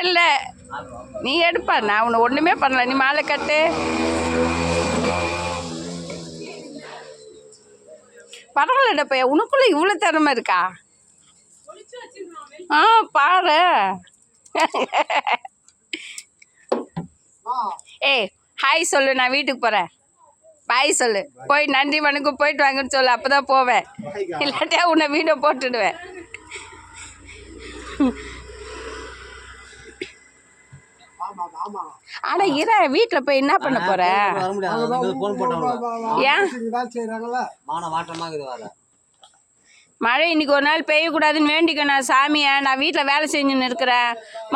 இல்லை நீ எடுப்பா, நான் உன்னை ஒன்றுமே பண்ணல. நீ மாலை கட்டு. பரவாயில்லடா பையன், உனக்குள்ள இவ்வளோ திறமை இருக்கா? பாரு. ஏய் ஹாய் சொல்லு, நான் வீட்டுக்கு போகிறேன். பாய் சொல்லு. போய் நன்றி வணக்கம் போயிட்டு வாங்கன்னு சொல்லு, அப்போ தான் போவேன். இல்லாட்டியா உன்னை வீடியோ போட்டுடுவேன். ஆனா இர வீட்டில் போய் என்ன பண்ண போற? ஏன் மழை இன்னைக்கு ஒரு நாள் பெய்யக்கூடாதுன்னு வேண்டிக்கணும் சாமியை. நான் வீட்டில் வேலை செஞ்சுன்னு இருக்கிறேன்.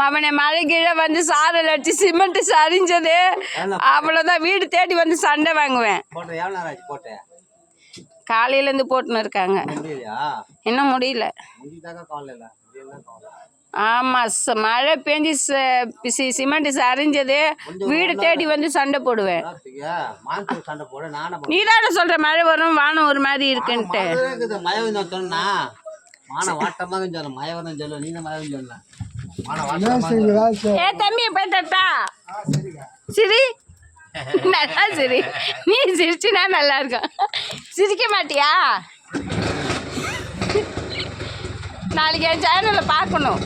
அவனை மழை கீழே வந்து சாரல் அடிச்சு சிமெண்ட் சரிஞ்சது, அவ்வளோதான். வீடு தேடி வந்து சண்டை வாங்குவேன். காலையிலேருந்து போட்டுன்னு இருக்காங்க, இன்னும் முடியல. ஆமாம், மழை பெஞ்சு சிமெண்ட் சரிஞ்சது, வீடு தேடி வந்து சண்டை போடுவேன். நீ தானே சொல்ற மழை வரும் வானம் ஒரு மாதிரி இருக்குன்ட்டு. ஏ தம்பி போயிட்டா சரி, நல்லா சரி. நீ சிரிச்சுனா நல்லா இருக்கும். சிரிக்க மாட்டியா? நாளைக்கு என் சேனலில் பார்க்கணும்.